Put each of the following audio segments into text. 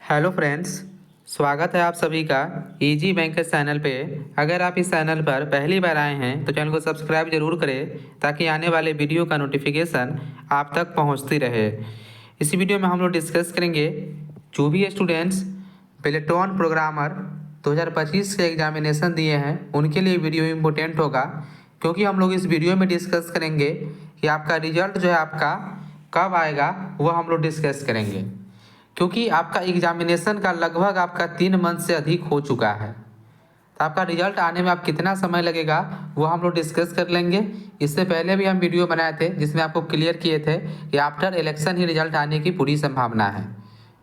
Hello friends, स्वागत है आप सभी का इजी बैंकर्स चैनल पे। अगर आप इस चैनल पर पहली बार आए हैं तो चैनल को सब्सक्राइब जरूर करें ताकि आने वाले वीडियो का नोटिफिकेशन आप तक पहुंचती रहे। इस वीडियो में हम लोग डिस्कस करेंगे जो भी स्टूडेंट्स पेलेटॉन प्रोग्रामर 2025 के एग्जामिनेशन दिए हैं उनके लिए वीडियो इम्पोर्टेंट होगा, क्योंकि हम लोग इस वीडियो में डिस्कस करेंगे कि आपका रिजल्ट जो है आपका कब आएगा, वह हम लोग डिस्कस करेंगे। क्योंकि आपका एग्जामिनेशन का लगभग आपका 3 मंथ से अधिक हो चुका है, तो आपका रिजल्ट आने में आप कितना समय लगेगा वो हम लोग डिस्कस कर लेंगे। इससे पहले भी हम वीडियो बनाए थे जिसमें आपको क्लियर किए थे कि आफ्टर इलेक्शन ही रिजल्ट आने की पूरी संभावना है।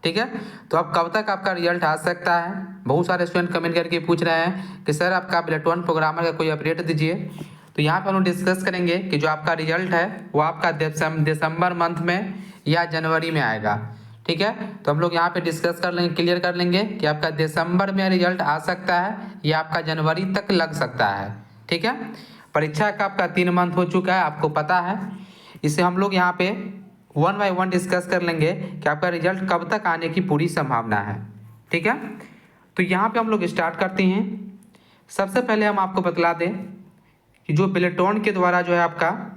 ठीक है, तो अब कब तक आपका रिजल्ट आ सकता है? बहुत सारे स्टूडेंट कमेंट करके पूछ रहे हैं कि सर आपका पेलेटॉन प्रोग्रामर का कोई अपडेट दीजिए। तो यहाँ पर हम लोग डिस्कस करेंगे कि जो आपका रिजल्ट है वो आपका दिसंबर मंथ में या जनवरी में आएगा। ठीक है, तो हम लोग यहाँ पे डिस्कस कर लेंगे, क्लियर कर लेंगे कि आपका दिसंबर में रिजल्ट आ सकता है या आपका जनवरी तक लग सकता है। ठीक है, परीक्षा का आपका 3 मंथ हो चुका है, आपको पता है। इसे हम लोग यहाँ पे 1 बाय 1 डिस्कस कर लेंगे कि आपका रिजल्ट कब तक आने की पूरी संभावना है। ठीक है, तो यहाँ पे हम लोग स्टार्ट करते हैं। सबसे पहले हम आपको बतला दें कि जो पेलेटॉन के द्वारा जो है आपका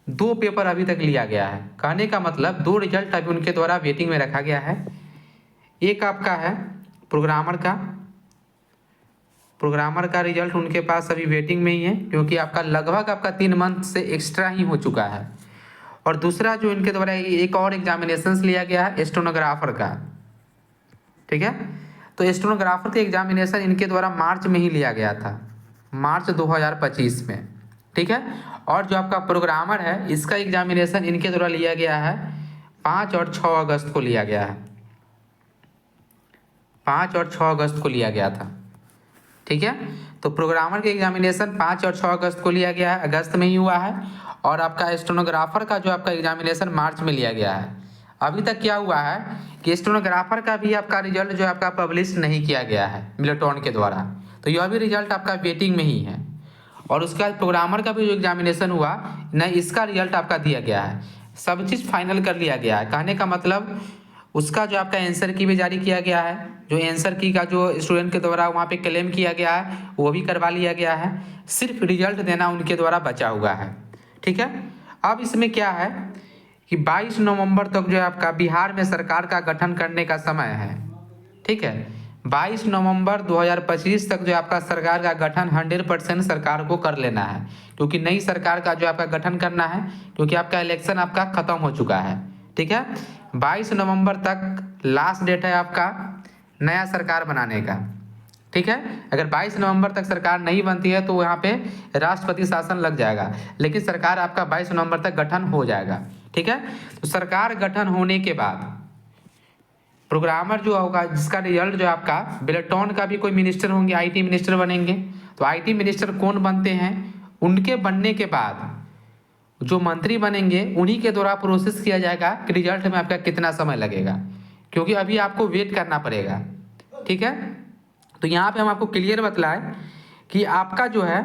2 पेपर अभी तक लिया गया है। कहने का मतलब 2 रिजल्ट अभी उनके द्वारा वेटिंग में रखा गया है। एक आपका है प्रोग्रामर का रिजल्ट उनके पास अभी वेटिंग में ही है, क्योंकि आपका लगभग आपका 3 मंथ से एक्स्ट्रा ही हो चुका है। और दूसरा जो इनके द्वारा एक और एग्जामिनेशन लिया गया है स्टेनोग्राफर का। ठीक है, तो स्टेनोग्राफर का एग्जामिनेशन इनके द्वारा मार्च में ही लिया गया था, मार्च 2025 में। ठीक है, और जो आपका प्रोग्रामर है इसका एग्जामिनेशन इनके द्वारा लिया गया है 5 और 6 अगस्त को लिया गया है। 5 और 6 अगस्त को लिया गया था। ठीक है, तो प्रोग्रामर के एग्जामिनेशन 5 और 6 अगस्त को लिया गया है, अगस्त में ही हुआ है। और आपका स्टेनोग्राफर का जो आपका एग्जामिनेशन मार्च में लिया गया है। अभी तक क्या हुआ है कि स्टेनोग्राफर का भी आपका रिजल्ट जो आपका पब्लिश नहीं किया गया है पेलेटॉन के द्वारा, तो यह भी रिजल्ट आपका वेटिंग में ही है। और उसके बाद प्रोग्रामर का भी जो एग्जामिनेशन हुआ न, इसका रिजल्ट आपका दिया गया है। सब चीज़ फाइनल कर लिया गया है। कहने का मतलब उसका जो आपका आंसर की भी जारी किया गया है, जो आंसर की का जो स्टूडेंट के द्वारा वहाँ पे क्लेम किया गया है वो भी करवा लिया गया है। सिर्फ रिजल्ट देना उनके द्वारा बचा हुआ है। ठीक है, अब इसमें क्या है कि 22 नवंबर तक जो है आपका बिहार में सरकार का गठन करने का समय है। ठीक है, 22 नवंबर 2025 तक जो आपका सरकार का गठन 100% सरकार को कर लेना है, क्योंकि नई सरकार का जो आपका गठन करना है, क्योंकि आपका इलेक्शन आपका खत्म हो चुका है। ठीक है, 22 नवंबर तक लास्ट डेट है आपका नया सरकार बनाने का। ठीक है, अगर 22 नवंबर तक सरकार नहीं बनती है तो यहाँ पे राष्ट्रपति शासन लग जाएगा, लेकिन सरकार आपका 22 नवंबर तक गठन हो जाएगा। ठीक है, तो सरकार गठन होने के बाद प्रोग्रामर जो होगा जिसका रिजल्ट जो आपका पेलेटॉन का भी कोई मिनिस्टर होंगे, आईटी मिनिस्टर बनेंगे। तो आईटी मिनिस्टर कौन बनते हैं, उनके बनने के बाद जो मंत्री बनेंगे उन्हीं के द्वारा प्रोसेस किया जाएगा कि रिजल्ट में आपका कितना समय लगेगा, क्योंकि अभी आपको वेट करना पड़ेगा। ठीक है, तो यहाँ पे हम आपको क्लियर बतलाएं कि आपका जो है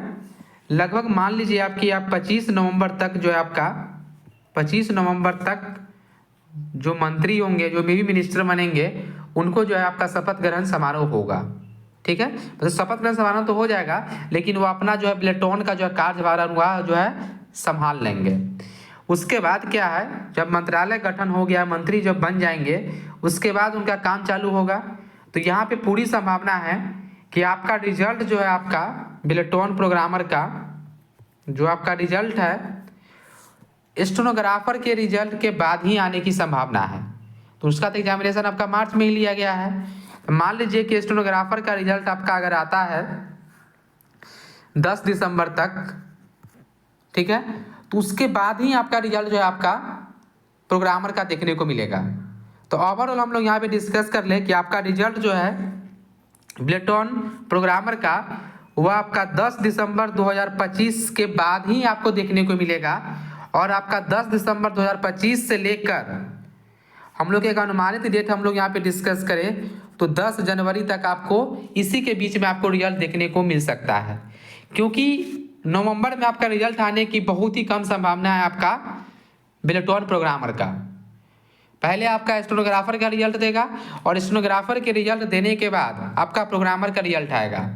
लगभग मान लीजिए आप 25 नवंबर तक जो है आपका 25 नवंबर तक जो मंत्री होंगे, जो भी मिनिस्टर बनेंगे, उनको जो है आपका शपथ ग्रहण समारोह होगा। ठीक है, तो शपथ ग्रहण समारोह तो हो जाएगा, लेकिन वो अपना जो है पेलेटॉन का जो है कार्यभार हुआ जो है संभाल लेंगे। उसके बाद क्या है, जब मंत्रालय गठन हो गया, मंत्री जब बन जाएंगे, उसके बाद उनका काम चालू होगा। तो यहाँ पे पूरी संभावना है कि आपका रिजल्ट जो है आपका पेलेटॉन प्रोग्रामर का जो आपका रिजल्ट है स्टेनोग्राफर के रिजल्ट के बाद ही आने की संभावना है। तो उसका तो एग्जामिनेशन आपका मार्च में ही लिया गया है। मान लीजिए कि स्टेनोग्राफर का रिजल्ट आपका अगर आता है 10 दिसंबर तक, ठीक है, तो उसके बाद ही आपका रिजल्ट जो है आपका प्रोग्रामर का देखने को मिलेगा। तो ओवरऑल हम लोग यहाँ पे डिस्कस कर ले कि आपका रिजल्ट जो है पेलेटॉन प्रोग्रामर का वह आपका 10 दिसंबर 2025 के बाद ही आपको देखने को मिलेगा। और आपका 10 दिसंबर 2025 से लेकर हम लोग एक अनुमानित डेट हम लोग यहाँ पे डिस्कस करें तो 10 जनवरी तक आपको इसी के बीच में आपको रिजल्ट देखने को मिल सकता है, क्योंकि नवंबर में आपका रिजल्ट आने की बहुत ही कम संभावना है आपका पेलेटॉन प्रोग्रामर का। पहले आपका स्टेनोग्राफर का रिजल्ट देगा और स्टेनोग्राफर के रिजल्ट देने के बाद आपका प्रोग्रामर का रिजल्ट आएगा।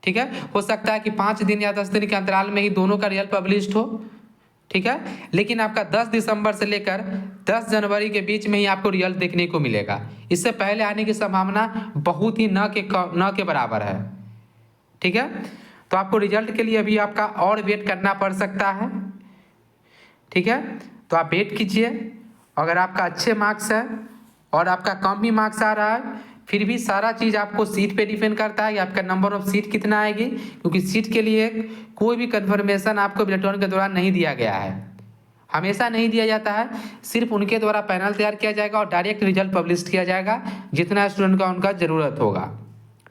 ठीक है, हो सकता है कि 5 दिन या 10 दिन के अंतराल में ही दोनों का रिजल्ट पब्लिश्ड हो। ठीक है, लेकिन आपका 10 दिसंबर से लेकर 10 जनवरी के बीच में ही आपको रिजल्ट देखने को मिलेगा। इससे पहले आने की संभावना बहुत ही न के बराबर है। ठीक है, तो आपको रिजल्ट के लिए अभी आपका और वेट करना पड़ सकता है। ठीक है, तो आप वेट कीजिए। अगर आपका अच्छे मार्क्स है और आपका कम भी मार्क्स आ रहा है, फिर भी सारा चीज़ आपको सीट पे डिपेंड करता है कि आपका नंबर ऑफ सीट कितना आएगी, क्योंकि सीट के लिए कोई भी कन्फर्मेशन आपको बिलेटॉन के दौरान नहीं दिया गया है, हमेशा नहीं दिया जाता है। सिर्फ उनके द्वारा पैनल तैयार किया जाएगा और डायरेक्ट रिजल्ट पब्लिश किया जाएगा जितना स्टूडेंट का उनका ज़रूरत होगा।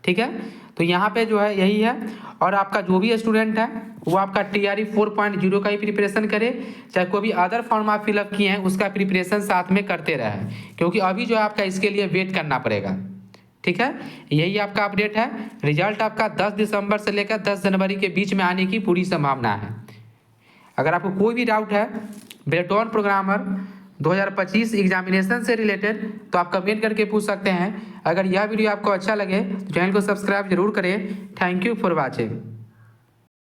ठीक है, तो यहाँ पे जो है यही है। और आपका जो भी स्टूडेंट है वो आपका TRE 4.0 का ही प्रिपरेशन करे, चाहे कोई भी अदर फॉर्म आप फिलअप किए हैं उसका प्रिपरेशन साथ में करते रहें, क्योंकि अभी जो है आपका इसके लिए वेट करना पड़ेगा। ठीक है, यही आपका अपडेट है। रिजल्ट आपका 10 दिसंबर से लेकर 10 जनवरी के बीच में आने की पूरी संभावना है। अगर आपको कोई भी डाउट है बिलेटॉन प्रोग्रामर 2025 एग्जामिनेशन से रिलेटेड तो आप कमेंट करके पूछ सकते हैं। अगर यह वीडियो आपको अच्छा लगे तो चैनल को सब्सक्राइब जरूर करें। Thank you for watching.